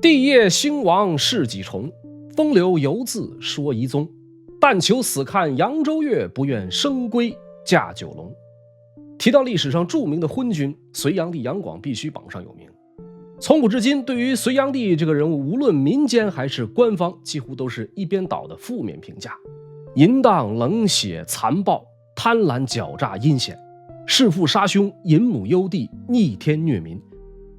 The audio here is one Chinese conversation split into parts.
帝业兴亡事几重，风流犹自说遗踪。但求死看扬州月，不愿生归驾九龙。提到历史上著名的昏君，隋炀帝杨广必须榜上有名。从古至今，对于隋炀帝这个人物，无论民间还是官方，几乎都是一边倒的负面评价：淫荡、冷血、残暴、贪婪、狡诈、阴险，弑父杀兄、淫母忧弟、逆天虐民。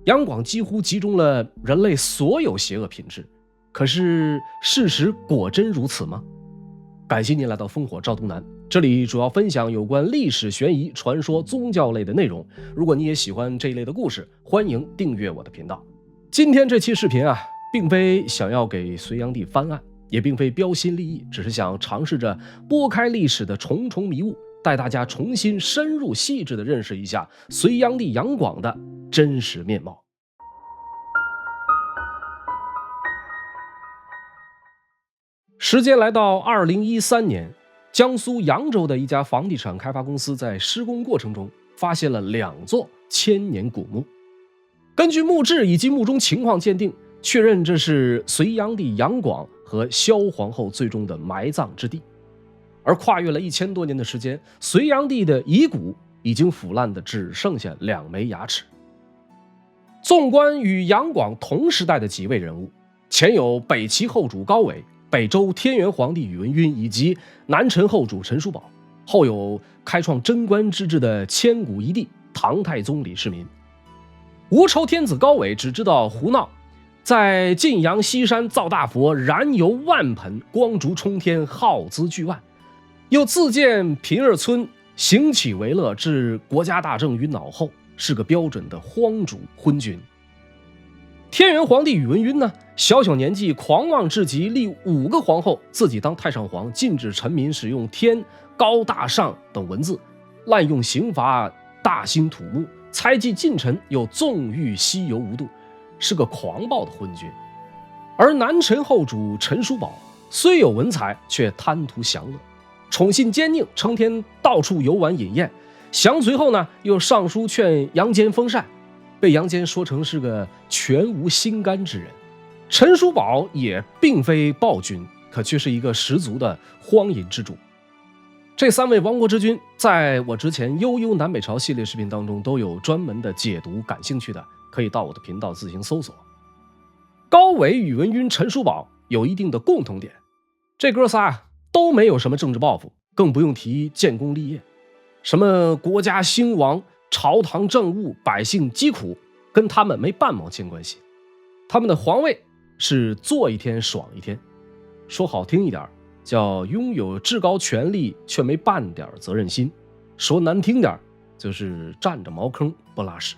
杨广几乎集中了人类所有邪恶品质。可是事实果真如此吗？感谢您来到烽火照东南，这里主要分享有关历史悬疑、传说、宗教类的内容。如果你也喜欢这一类的故事，欢迎订阅我的频道。今天这期视频并非想要给隋炀帝翻案，也并非标新立异，只是想尝试着拨开历史的重重迷雾，带大家重新深入细致地认识一下隋炀帝杨广的真实面貌。时间来到2013年，江苏扬州的一家房地产开发公司在施工过程中发现了2座千年古墓。根据墓志以及墓中情况鉴定，确认这是隋炀帝杨广和萧皇后最终的埋葬之地。而跨越了1000多年的时间，隋炀帝的遗骨已经腐烂的只剩下2枚牙齿。纵观与杨广同时代的几位人物，前有北齐后主高纬、北周天元皇帝宇文赟以及南陈后主陈叔宝，后有开创贞观之治的千古一帝唐太宗李世民。无仇天子高纬只知道胡闹，在晋阳西山造大佛，燃油万盆，光烛冲天，耗资巨万，又自建贫儿村，行乞为乐，置国家大政于脑后，是个标准的荒主昏君。天元皇帝宇文赟呢，小年纪狂妄至极，立5个皇后，自己当太上皇，禁止臣民使用天、高、大、上等文字，滥用刑罚，大兴土木，猜忌近臣，又纵欲西游无度，是个狂暴的昏君。而南陈后主陈叔宝虽有文才，却贪图享乐，宠信奸佞，成天到处游玩饮宴，降隋后呢，又上书劝杨坚封禅，被杨坚说成是个全无心肝之人。陈叔宝也并非暴君，可却是一个十足的荒淫之主。这3位亡国之君，在我之前悠悠南北朝系列视频当中都有专门的解读，感兴趣的可以到我的频道自行搜索。高纬、宇文赟、陈叔宝有一定的共同点，这哥仨都没有什么政治抱负，更不用提建功立业。什么国家兴亡、朝堂政务、百姓疾苦，跟他们没半毛钱关系。他们的皇位是做一天爽一天，说好听一点叫拥有至高权力却没半点责任心，说难听点就是占着茅坑不拉屎。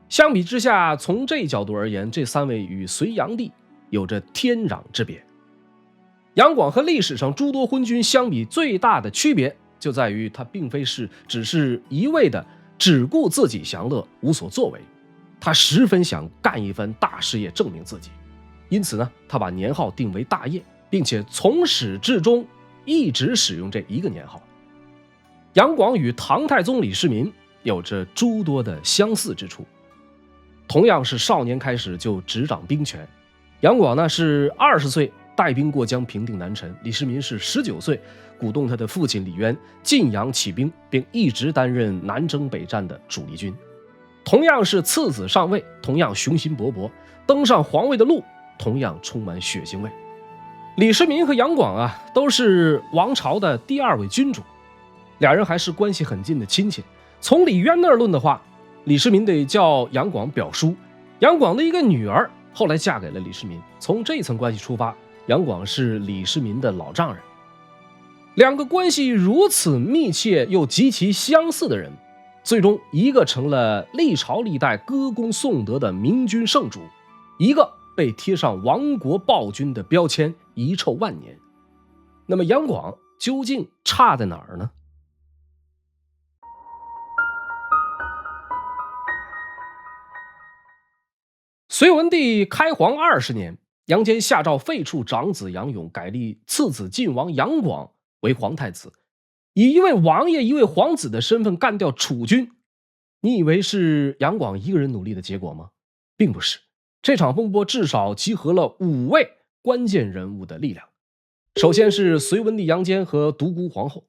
相比之下，从这角度而言，这3位与隋炀帝有着天壤之别。杨广和历史上诸多昏君相比，最大的区别就在于他并非只是一味的只顾自己享乐，无所作为，他十分想干一番大事业，证明自己。因此呢，他把年号定为大业，并且从始至终一直使用这一个年号。杨广与唐太宗李世民有着诸多的相似之处，同样是少年开始就执掌兵权。杨广呢是20岁带兵过江平定南陈，李世民是19岁鼓动他的父亲李渊晋阳起兵，并一直担任南征北战的主力军。同样是次子上位，同样雄心勃勃，登上皇位的路同样充满血腥味。李世民和杨广都是王朝的第2位君主，俩人还是关系很近的亲戚。从李渊那儿论的话，李世民得叫杨广表叔，杨广的一个女儿后来嫁给了李世民。从这一层关系出发，杨广是李世民的老丈人。2个关系如此密切又极其相似的人，最终一个成了历朝历代歌功颂德的明君圣主，一个被贴上亡国暴君的标签，遗臭万年。那么杨广究竟差在哪儿呢？隋文帝开皇20年，杨坚下诏废黜长子杨勇，改立次子晋王杨广为皇太子，以一位王爷一位皇子的身份干掉楚军。你以为是杨广一个人努力的结果吗？并不是，这场风波至少集合了5位关键人物的力量。首先是隋文帝杨坚和独孤皇后。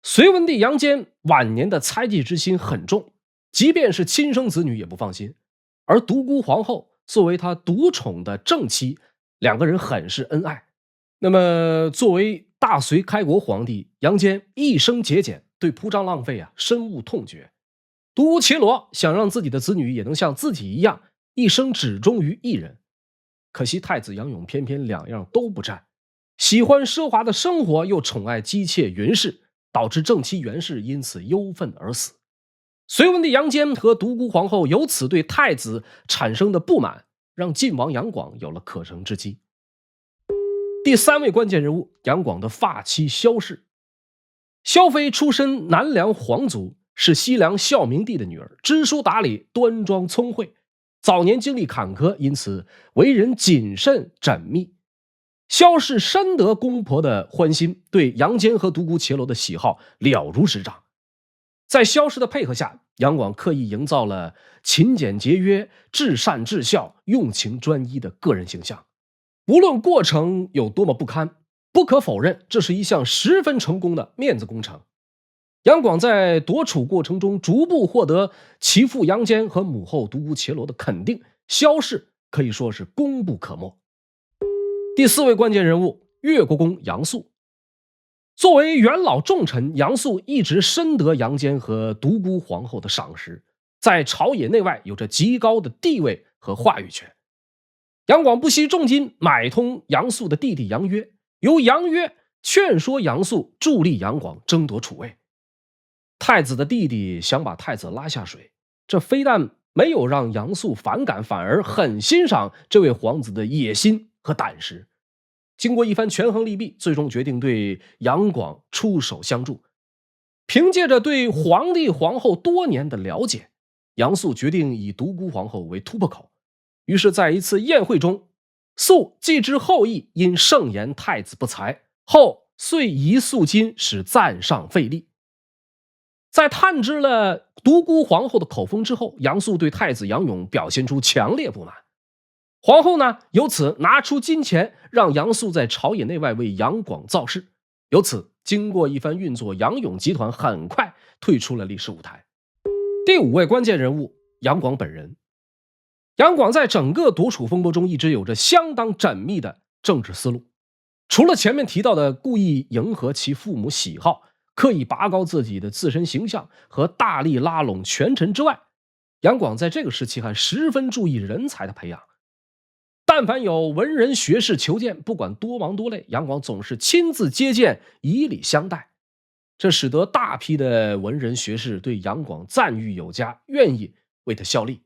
隋文帝杨坚晚年的猜忌之心很重，即便是亲生子女也不放心。而独孤皇后作为他独宠的正妻，两个人很是恩爱。那么作为大隋开国皇帝，杨坚一生节俭，对铺张浪费深恶痛绝。独孤伽罗想让自己的子女也能像自己一样，一生只忠于一人。可惜太子杨勇偏偏两样都不占，喜欢奢华的生活，又宠爱姬妾云氏，导致正妻袁氏因此忧愤而死。隋文帝杨坚和独孤皇后由此对太子产生的不满，让晋王杨广有了可乘之机。第3位关键人物，杨广的发妻萧氏。萧妃出身南梁皇族，是西凉孝明帝的女儿，知书达理，端庄聪慧。早年经历坎坷，因此为人谨慎缜密。萧氏深得公婆的欢心，对杨坚和独孤伽罗的喜好了如指掌。在萧氏的配合下，杨广刻意营造了勤俭节约、至善至孝、用情专一的个人形象。无论过程有多么不堪，不可否认，这是一项十分成功的面子工程。杨广在夺储过程中逐步获得其父杨坚和母后独孤伽罗的肯定，萧氏可以说是功不可没。第4位关键人物，越国公杨素。作为元老重臣，杨素一直深得杨坚和独孤皇后的赏识，在朝野内外有着极高的地位和话语权。杨广不惜重金买通杨素的弟弟杨约，由杨约劝说杨素助力杨广争夺储位。太子的弟弟想把太子拉下水，这非但没有让杨素反感，反而很欣赏这位皇子的野心和胆识。经过一番权衡利弊，最终决定对杨广出手相助。凭借着对皇帝皇后多年的了解，杨素决定以独孤皇后为突破口。于是在一次宴会中，素既知后意，因盛言太子不才，后遂移素金，使赞上费力。在探知了独孤皇后的口风之后，杨素对太子杨勇表现出强烈不满。皇后呢，由此拿出金钱，让杨素在朝野内外为杨广造势。由此经过一番运作，杨勇集团很快退出了历史舞台。第5位关键人物，杨广本人。杨广在整个夺储风波中一直有着相当缜密的政治思路。除了前面提到的故意迎合其父母喜好，刻意拔高自己的自身形象和大力拉拢权臣之外，杨广在这个时期还十分注意人才的培养。但凡有文人学士求见，不管多忙多累，杨广总是亲自接见，以礼相待。这使得大批的文人学士对杨广赞誉有加，愿意为他效力。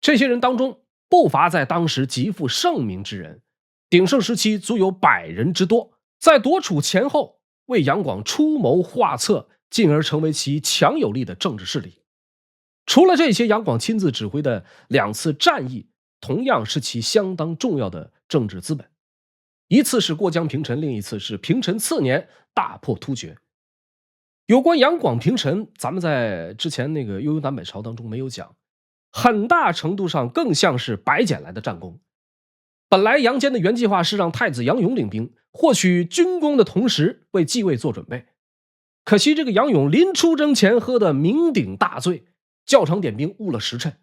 这些人当中不乏在当时极负盛名之人，鼎盛时期足有100人之多，在夺储前后为杨广出谋划策，进而成为其强有力的政治势力。除了这些，杨广亲自指挥的2次战役同样是其相当重要的政治资本，一次是过江平陈，另一次是平陈次年大破突厥。有关杨广平陈，咱们在之前那个悠悠南北朝当中没有讲，很大程度上更像是白捡来的战功。本来杨坚的原计划是让太子杨勇领兵，获取军功的同时为继位做准备。可惜这个杨勇临出征前喝得酩酊大醉，教场点兵误了时辰。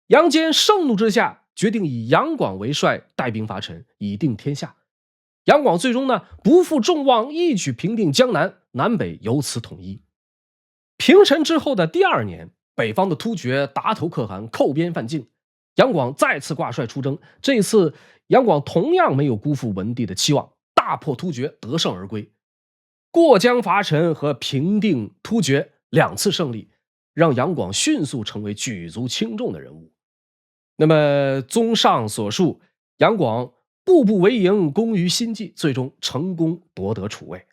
杨坚盛怒之下，决定以杨广为帅，带兵伐陈，以定天下。杨广最终呢，不负众望，一举平定江南，南北由此统一。平陈之后的第2年，北方的突厥达头可汗寇边犯境，杨广再次挂帅出征。这一次杨广同样没有辜负文帝的期望，大破突厥，得胜而归。过江伐陈和平定突厥2次胜利，让杨广迅速成为举足轻重的人物。那么综上所述，杨广步步为营，攻于心计，最终成功夺得储位。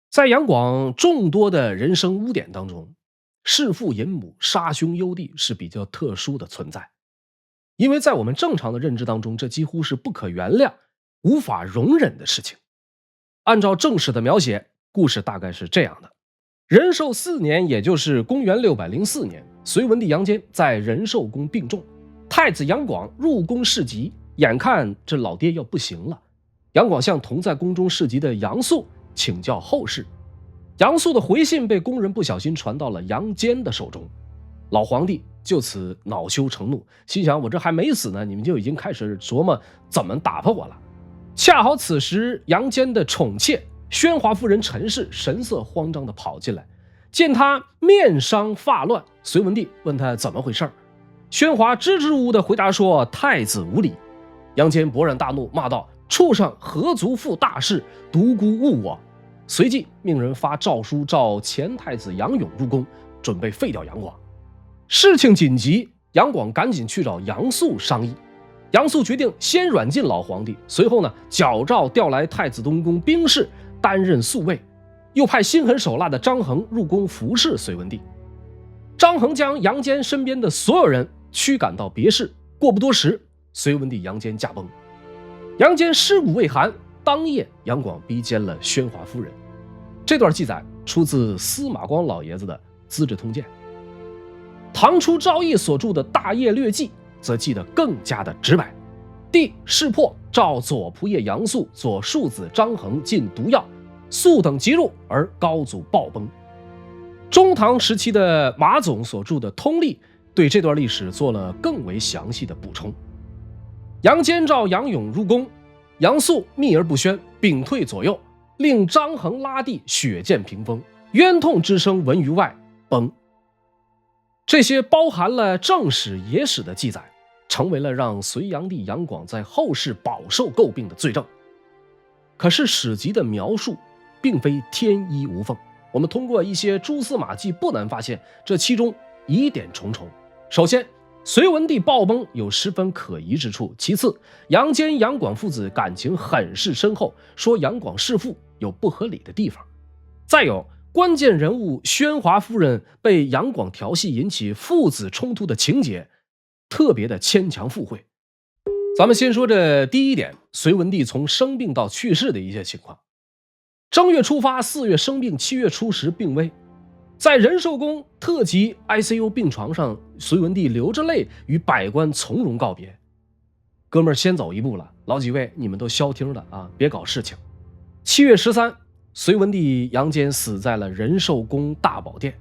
在杨广众多的人生污点当中，弑父淫母、杀兄忧弟是比较特殊的存在。因为在我们正常的认知当中，这几乎是不可原谅、无法容忍的事情。按照正史的描写，故事大概是这样的：仁寿4年，也就是公元604年，隋文帝杨坚在仁寿宫病重，太子杨广入宫侍疾，眼看这老爹要不行了，杨广向同在宫中侍疾的杨素请教后事。杨素的回信被宫人不小心传到了杨坚的手中，老皇帝就此恼羞成怒，心想我这还没死呢，你们就已经开始琢磨怎么打发我了。恰好此时杨坚的宠妾宣华夫人陈氏神色慌张地跑进来，见他面伤发乱，隋文帝问他怎么回事，宣华支支吾吾地回答说太子无礼。杨坚勃然大怒，骂道：畜生何足负大事，独孤误我。随即命人发诏书召前太子杨勇入宫，准备废掉杨广。事情紧急，杨广赶紧去找杨素商议。杨素决定先软禁老皇帝，随后呢，矫诏调来太子东宫兵士担任宿卫，又派心狠手辣的张衡入宫服侍隋文帝。张衡将杨坚身边的所有人驱赶到别室，过不多时，隋文帝杨坚驾崩。杨坚尸骨未寒，当夜杨广逼奸了宣华夫人。这段记载出自司马光老爷子的《资治通鉴》。唐初赵翼所著的《大业略记》则记得更加的直白。帝识破，召左仆射杨素、左庶子张衡进毒药，素等急入而高祖暴崩。中唐时期的马总所著的《通历》对这段历史做了更为详细的补充。杨坚召杨勇入宫，杨素秘而不宣，屏退左右，令张衡拉地，血溅屏风，冤痛之声闻于外，崩。这些包含了正史野史的记载，成为了让隋炀帝杨广在后世饱受诟病的罪证。可是史籍的描述并非天衣无缝，我们通过一些蛛丝马迹不难发现这其中疑点重重。首先，隋文帝暴崩有十分可疑之处，其次，杨坚杨广父子感情很是深厚，说杨广弑父有不合理的地方。再有，关键人物宣华夫人被杨广调戏引起父子冲突的情节特别的牵强附会。咱们先说这第一点，隋文帝从生病到去世的一些情况。正月初发，4月生病，7月初10病危。在仁寿宫特级 ICU 病床上，隋文帝流着泪与百官从容告别。哥们儿先走一步了，老几位你们都消停的啊，别搞事情。7月13，隋文帝杨坚死在了仁寿宫大宝殿。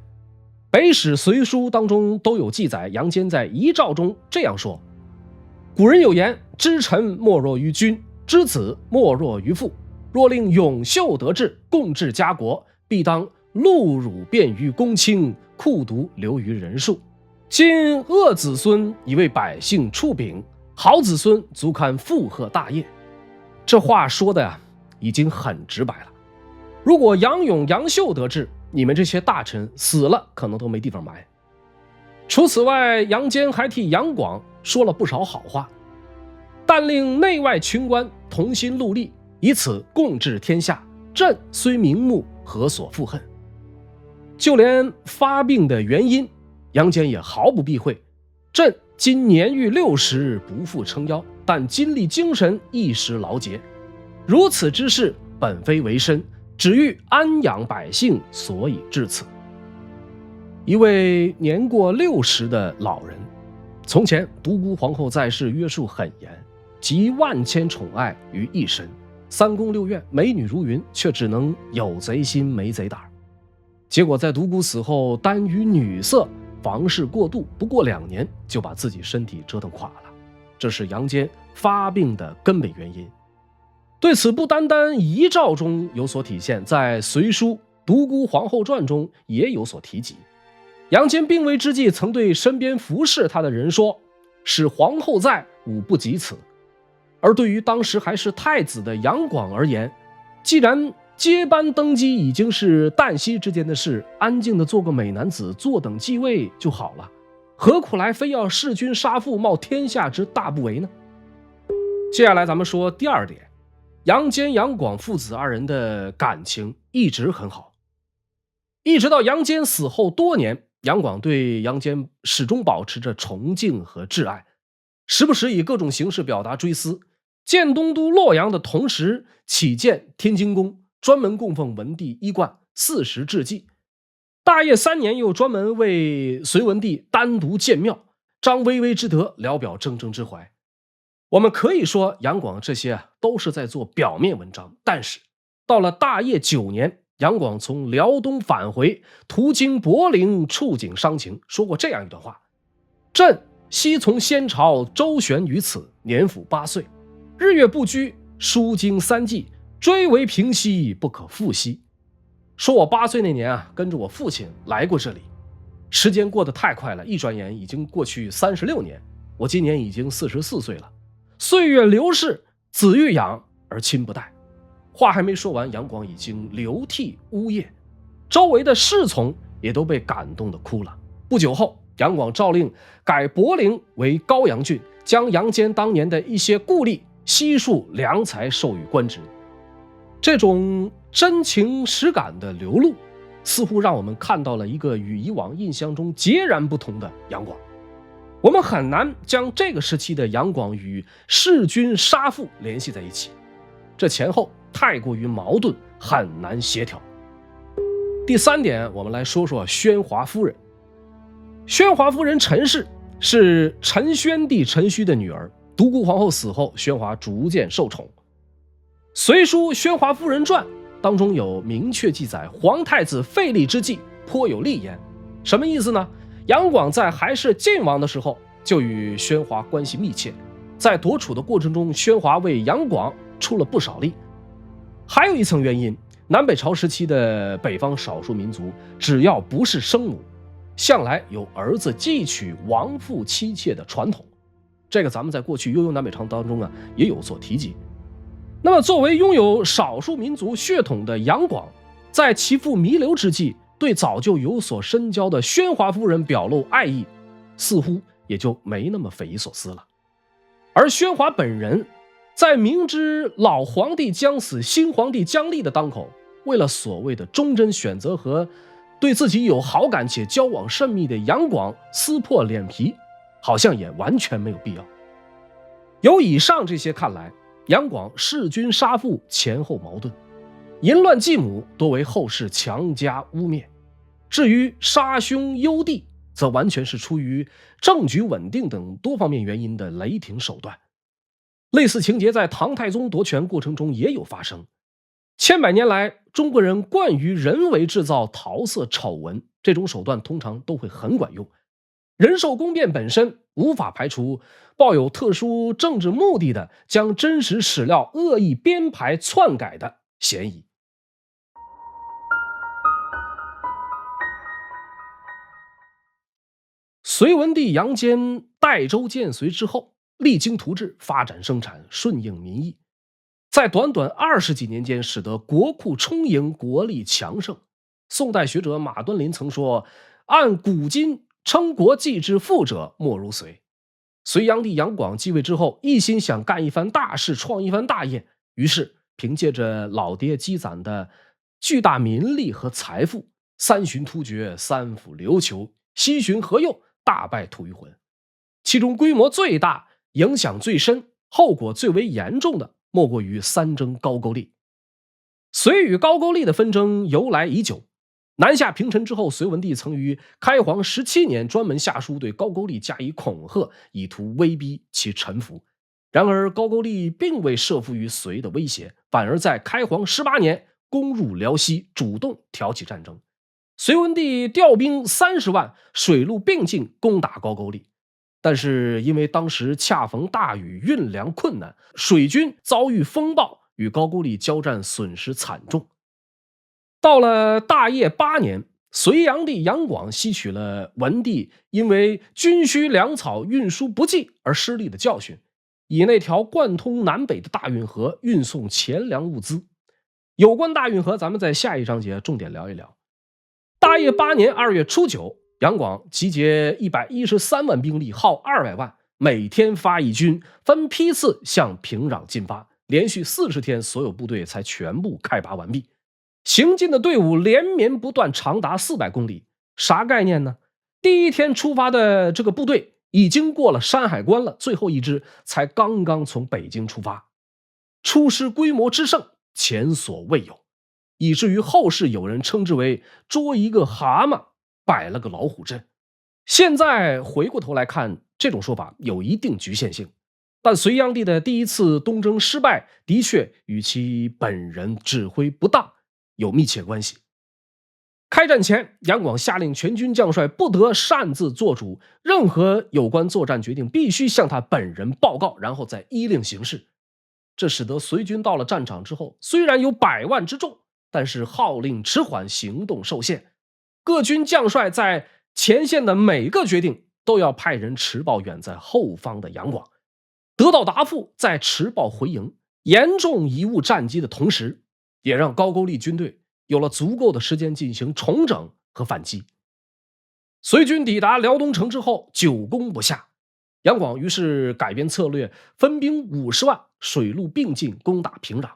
北史隋书当中都有记载，杨坚在遗诏中这样说：古人有言，知臣莫若于君，知子莫若于父。若令永秀得志，共治家国，必当戮辱便于公卿，酷毒流于人数。今恶子孙以为百姓触柄，好子孙足堪负荷大业。这话说的呀，已经很直白了。如果杨勇、杨秀得志，你们这些大臣死了可能都没地方埋。除此外，杨坚还替杨广说了不少好话，但令内外群官同心戮力，以此共治天下，朕虽明目，何所负恨？就连发病的原因，杨坚也毫不避讳。朕今年逾60，不复撑腰，但精力精神一时劳竭，如此之事，本非为身，只欲安养百姓，所以至此。一位年过60的老人，从前独孤皇后在世，约束很严，集万千宠爱于一身，3宫6院美女如云，却只能有贼心没贼胆。结果在独孤死后，耽于女色，房事过度，不过2年就把自己身体折腾垮了。这是杨坚发病的根本原因。对此，不单单遗诏中有所体现，在隋书《独孤皇后传》中也有所提及。杨坚病危之际，曾对身边服侍他的人说：使皇后在，吾不及此。而对于当时还是太子的杨广而言，既然接班登基已经是旦夕之间的事，安静的做个美男子，坐等继位就好了，何苦来非要弑君杀父，冒天下之大不韪呢？接下来咱们说第二点，杨坚、杨广父子2人的感情一直很好，一直到杨坚死后多年，杨广对杨坚始终保持着崇敬和挚爱，时不时以各种形式表达追思。建东都洛阳的同时，起建天津宫，专门供奉文帝衣冠，40制祭。大业3年，又专门为隋文帝单独建庙，张巍巍之德，聊表铮铮之怀。我们可以说杨广这些都是在做表面文章，但是到了大业9年，杨广从辽东返回，途经柏林，触景伤情，说过这样一段话：朕昔从先朝周旋于此，年甫8岁，日月不居，书经3季，追为平息，不可复息。说我8岁那年跟着我父亲来过这里，时间过得太快了，一转眼已经过去36年，我今年已经44岁了。岁月流逝，子欲养而亲不待。话还没说完，杨广已经流涕呜咽，周围的侍从也都被感动得哭了。不久后，杨广诏令改柏陵为高阳郡，将杨坚当年的一些故吏悉数良才授予官职。这种真情实感的流露，似乎让我们看到了一个与以往印象中截然不同的杨广。我们很难将这个时期的杨广与弑君杀父联系在一起，这前后太过于矛盾，很难协调。第3点，我们来说说宣华夫人。宣华夫人陈氏是陈宣帝陈顼的女儿，独孤皇后死后，宣华逐渐受宠。隋书《宣华夫人传》当中有明确记载，皇太子废立之际，颇有立言。什么意思呢？杨广在还是晋王的时候，就与宣华关系密切，在夺储的过程中，宣华为杨广出了不少力。还有一层原因，南北朝时期的北方少数民族，只要不是生母，向来有儿子继娶亡父妻妾的传统。这个咱们在过去《悠悠南北朝》当中也有所提及。那么作为拥有少数民族血统的杨广，在其父弥留之际，对早就有所深交的宣华夫人表露爱意，似乎也就没那么匪夷所思了。而宣华本人在明知老皇帝将死，新皇帝将立的当口，为了所谓的忠贞，选择和对自己有好感且交往甚密的杨广撕破脸皮，好像也完全没有必要。由以上这些看来，杨广弑君杀父前后矛盾，淫乱继母多为后世强加污蔑。至于杀兄忧弟，则完全是出于政局稳定等多方面原因的雷霆手段。类似情节在唐太宗夺权过程中也有发生。千百年来，中国人惯于人为制造桃色丑闻，这种手段通常都会很管用。仁寿宫变本身无法排除抱有特殊政治目的的将真实史料恶意编排篡改的嫌疑。隋文帝杨坚代州建隋之后，励精图治，发展生产，顺应民意，在短短20几年间，使得国库充盈，国力强盛。宋代学者马端林曾说：“按古今称国计之富者，莫如隋。”隋炀帝杨广继位之后，一心想干一番大事，创一番大业，于是凭借着老爹积攒的巨大民力和财富，三巡突厥，三辅琉球，西巡河右，大败吐谷浑。其中规模最大、影响最深、后果最为严重的，莫过于三征高句丽。隋与高句丽的纷争由来已久，南下平陈之后，隋文帝曾于开皇17年专门下书对高句丽加以恐吓，以图威逼其臣服。然而高句丽并未慑服于隋的威胁，反而在开皇18年攻入辽西，主动挑起战争。隋文帝调兵30万，水陆并进攻打高句丽，但是因为当时恰逢大雨，运粮困难，水军遭遇风暴，与高句丽交战损失惨重。到了大业8年，隋炀帝杨广吸取了文帝因为军需粮草运输不济而失利的教训，以那条贯通南北的大运河运送钱粮物资。有关大运河，咱们在下一章节重点聊一聊。大业8年2月初9，杨广集结113万兵力，耗200万，每天发一军，分批次向平壤进发，连续40天，所有部队才全部开拔完毕。行进的队伍连绵不断，长达400公里。啥概念呢？第一天出发的这个部队已经过了山海关了，最后一支才刚刚从北京出发。出师规模之盛，前所未有。以至于后世有人称之为捉一个蛤蟆摆了个老虎阵。现在回过头来看，这种说法有一定局限性，但隋炀帝的第一次东征失败的确与其本人指挥不当有密切关系。开战前，杨广下令全军将帅不得擅自做主，任何有关作战决定必须向他本人报告，然后再依令行事。这使得隋军到了战场之后，虽然有100万之众，但是号令迟缓，行动受限。各军将帅在前线的每个决定都要派人迟报远在后方的杨广，得到答复再迟报回营，严重贻误战机的同时，也让高句丽军队有了足够的时间进行重整和反击。隋军抵达辽东城之后，久攻不下，杨广于是改变策略，分兵50万，水陆并进攻打平壤。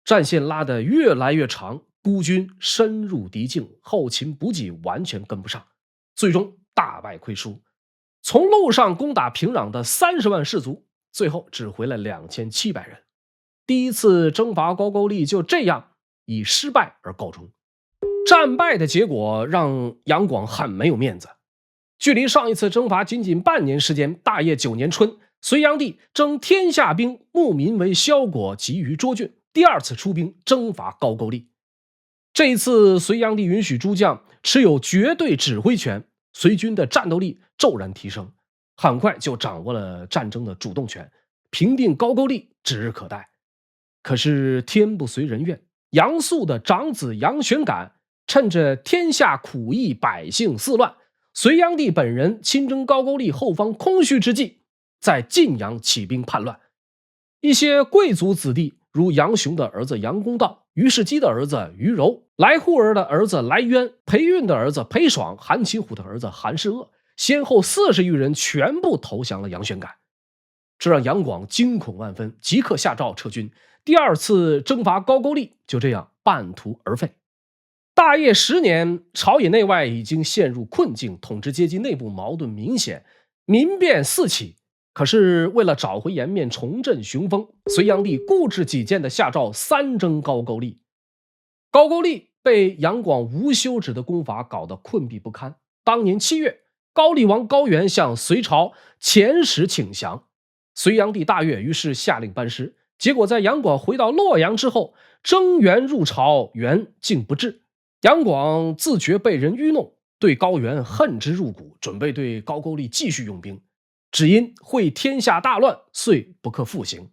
战线拉得越来越长，孤军深入敌境，后勤补给完全跟不上，最终大败亏输。从路上攻打平壤的30万士卒，最后只回了2700人。第一次征伐高句丽就这样以失败而告终。战败的结果让杨广很没有面子。距离上一次征伐仅仅半年时间，大业9年春，隋炀帝征天下兵，牧民为萧果，急于涿郡，第2次出兵征伐高句丽。这一次隋炀帝允许诸将持有绝对指挥权，隋军的战斗力骤然提升，很快就掌握了战争的主动权，平定高句丽指日可待。可是天不随人愿，杨素的长子杨玄感趁着天下苦役，百姓四乱，隋炀帝本人亲征高句丽后方空虚之际，在晋阳起兵叛乱。一些贵族子弟，如杨雄的儿子杨公道、于世基的儿子于柔、来护儿的儿子来渊、裴运的儿子裴爽、韩擒虎的儿子韩世鄂，先后40余人全部投降了杨玄感。这让杨广惊恐万分，即刻下诏撤军。第2次征伐高句丽就这样半途而废。大业10年，朝野内外已经陷入困境，统治阶级内部矛盾明显，民变四起。可是为了找回颜面，重振雄风，隋炀帝固执己见地下诏3征高句丽。高句丽被杨广无休止的攻伐搞得困敝不堪。当年7月，高丽王高原向隋朝遣使请降，隋炀帝大悦，于是下令班师。结果在杨广回到洛阳之后，征援入朝，援竟不至。杨广自觉被人愚弄，对高原恨之入骨，准备对高句丽继续用兵，只因会天下大乱，遂不可复行。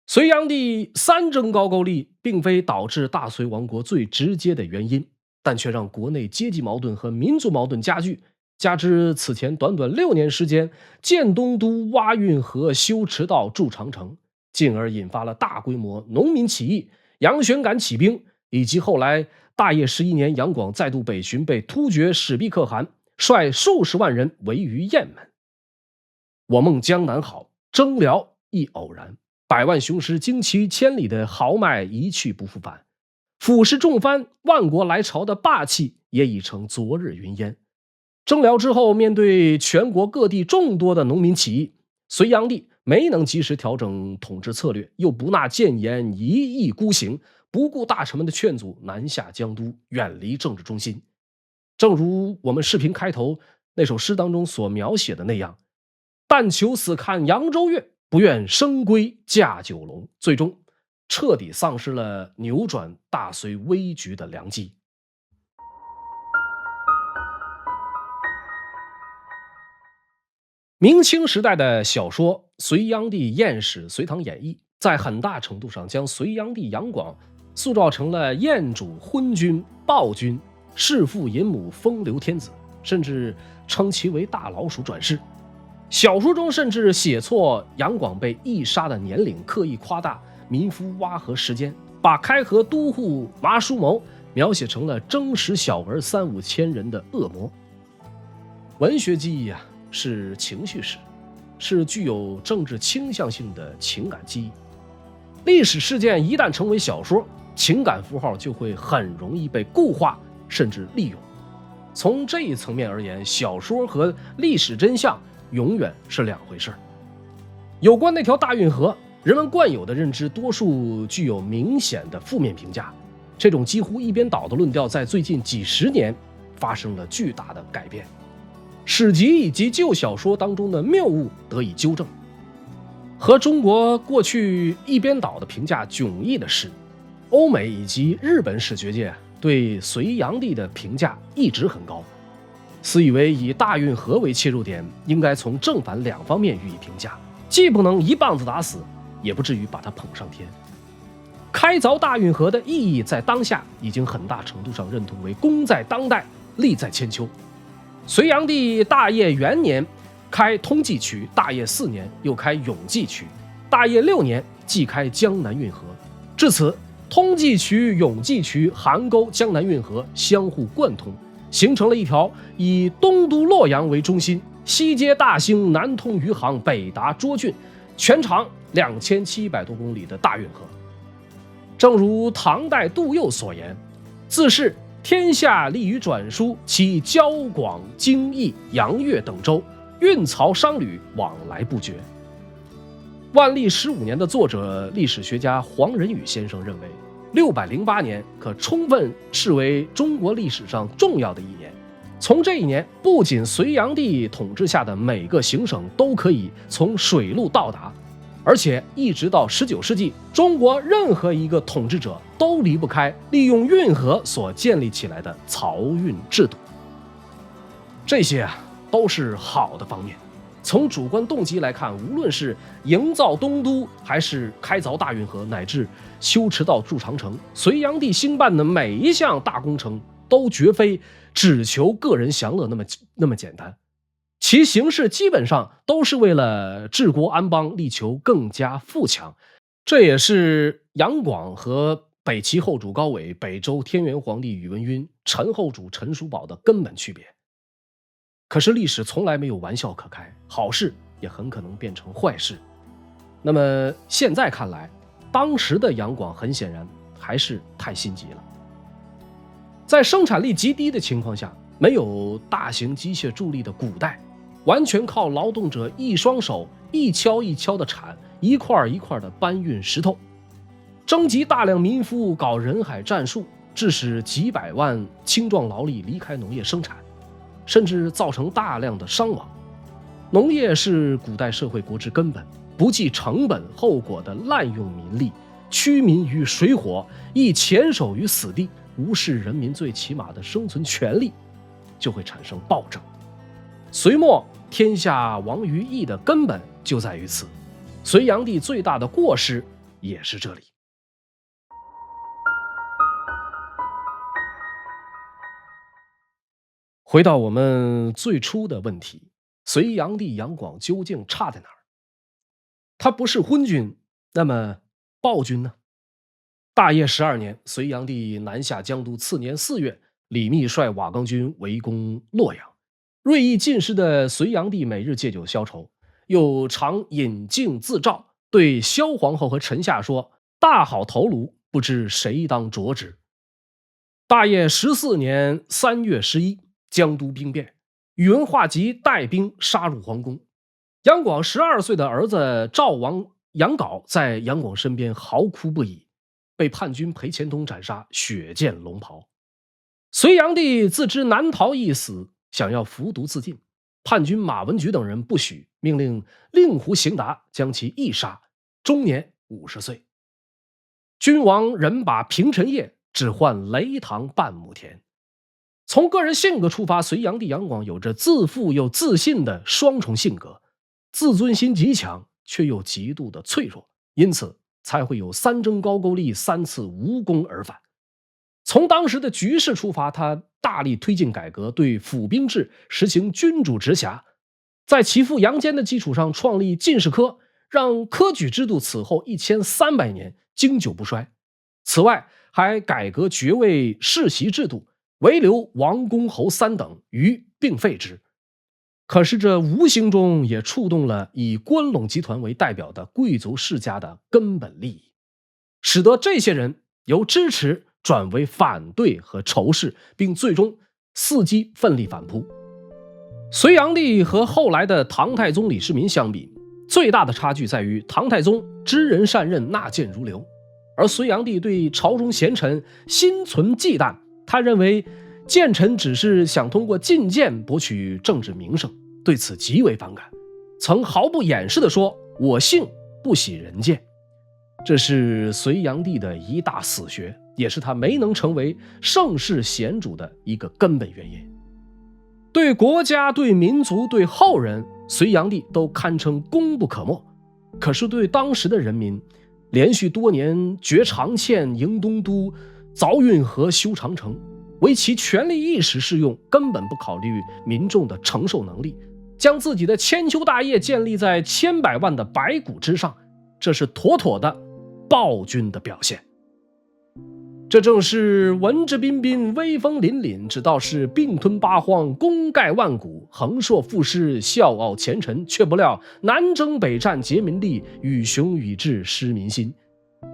隋炀帝3征高句丽，并非导致大隋亡国最直接的原因，但却让国内阶级矛盾和民族矛盾加剧。加之此前短短6年时间，建东都、挖运河、修驰道、筑长城，进而引发了大规模农民起义、杨玄感起兵，以及后来大业11年杨广再度北巡，被突厥史毕可汗率数十万人围于雁门。我梦江南好，征辽亦偶然，100万雄师经其千里的豪迈一去不复返，俯视众藩，万国来朝的霸气也已成昨日云烟。征辽之后，面对全国各地众多的农民起义，隋炀帝没能及时调整统治策略，又不纳谏言，一意孤行，不顾大臣们的劝阻，南下江都，远离政治中心。正如我们视频开头那首诗当中所描写的那样，但求死看扬州月，不愿生归驾九龙，最终彻底丧失了扭转大隋危局的良机。明清时代的小说《隋炀帝艳史》《隋唐演义》在很大程度上将隋炀帝杨广塑造成了艳主昏君、暴君、弑父淫母、风流天子，甚至称其为大老鼠转世。小说中甚至写错杨广被缢杀的年龄，刻意夸大民夫挖河时间，把开河都护麻叔谋描写成了征食小儿3-5千人的恶魔。文学记忆是情绪史，是具有政治倾向性的情感记忆。历史事件一旦成为小说，情感符号就会很容易被固化甚至利用。从这一层面而言，小说和历史真相永远是两回事。有关那条大运河，人们惯有的认知多数具有明显的负面评价，这种几乎一边倒的论调在最近几十年发生了巨大的改变，史籍以及旧小说当中的谬误得以纠正。和中国过去一边倒的评价迥异的是，欧美以及日本史学界对隋炀帝的评价一直很高，私以为以大运河为切入点，应该从正反两方面予以评价，既不能一棒子打死，也不至于把它捧上天。开凿大运河的意义在当下已经很大程度上认同为功在当代，利在千秋。隋炀帝大业元年开通济渠，大业4年又开永济渠，大业6年即开江南运河。至此，通济渠、永济渠、邗沟、江南运河相互贯通，形成了一条以东都洛阳为中心，西接大兴，南通余杭，北达涿郡，全长2700多公里的大运河。正如唐代杜佑所言，自是天下利于转输，其交广、京益、阳越等州，运漕商旅往来不绝。万历15年的作者历史学家黄仁宇先生认为，608年可充分视为中国历史上重要的一年。从这一年，不仅隋炀帝统治下的每个行省都可以从水路到达，而且一直到19世纪，中国任何一个统治者都离不开利用运河所建立起来的漕运制度。这些都是好的方面。从主观动机来看，无论是营造东都，还是开凿大运河，乃至修驰道筑长城，隋炀帝兴办的每一项大工程都绝非只求个人享乐那么简单，其形式基本上都是为了治国安邦，力求更加富强。这也是杨广和北齐后主高纬、北周天元皇帝宇文赟、陈后主陈叔宝的根本区别。可是历史从来没有玩笑可开，好事也很可能变成坏事。那么现在看来，当时的杨广很显然还是太心急了。在生产力极低的情况下，没有大型机械助力的古代，完全靠劳动者一双手一锹一锹的铲，一块一块的搬运石头，征集大量民夫搞人海战术，致使几百万青壮劳力离开农业生产，甚至造成大量的伤亡。农业是古代社会国之根本，不计成本后果的滥用民力，驱民于水火，亦黔守于死地，无视人民最起码的生存权利，就会产生暴政。隋末天下亡于役的根本就在于此，隋炀帝最大的过失也是这里。回到我们最初的问题，隋炀帝杨广究竟差在哪儿？他不是昏君，那么暴君呢？大业12年，隋炀帝南下江都，次年4月，李密率瓦岗军围攻洛阳。锐意进士的隋炀帝每日借酒消愁，又常饮镜自照，对萧皇后和臣下说：“大好头颅，不知谁当着之。”大业14年3月11，江都兵变，宇文化及带兵杀入皇宫。杨广12岁的儿子赵王杨镐在杨广身边嚎哭不已，被叛军裴虔通斩杀，血溅龙袍。隋炀帝自知难逃一死，想要服毒自尽，叛军马文举等人不许，命令令狐邢达将其缢杀，终年50岁。君王人把平陈夜，只换雷塘半亩田。从个人性格出发，隋炀帝杨广有着自负又自信的双重性格，自尊心极强，却又极度的脆弱，因此才会有3征高句丽3次无功而返。从当时的局势出发，他大力推进改革，对府兵制实行君主直辖，在其父杨坚的基础上创立进士科，让科举制度此后1300年经久不衰。此外，还改革爵位世袭制度，唯留王公侯3等，余并废之。可是这无形中也触动了以关陇集团为代表的贵族世家的根本利益，使得这些人由支持转为反对和仇视，并最终伺机奋力反扑。隋炀帝和后来的唐太宗李世民相比，最大的差距在于唐太宗知人善任，纳谏如流，而隋炀帝对朝中贤臣心存忌惮，他认为谏臣只是想通过进谏博取政治名声，对此极为反感，曾毫不掩饰地说：“我幸不喜人谏。”这是隋炀帝的一大死穴，也是他没能成为盛世贤主的一个根本原因。对国家、对民族、对后人，隋炀帝都堪称功不可没。可是对当时的人民，连续多年绝长堑、迎东都、凿运河、修长城，为其权力意识适用，根本不考虑民众的承受能力，将自己的千秋大业建立在千百万的白骨之上，这是妥妥的暴君的表现。这正是文质彬彬、威风凛凛，只道是并吞八荒、功盖万古，横槊赋诗、笑傲前尘，却不料南征北战竭民力，与雄与志失民心。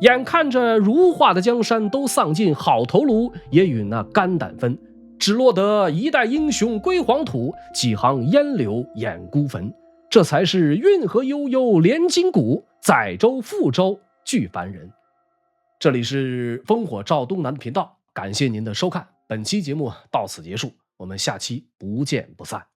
眼看着如画的江山都丧尽，好头颅也与那肝胆分，只落得一代英雄归黄土，几行烟柳掩孤坟。这才是运河悠悠连筋骨，载舟覆舟俱凡人。这里是烽火照东南的频道，感谢您的收看，本期节目到此结束，我们下期不见不散。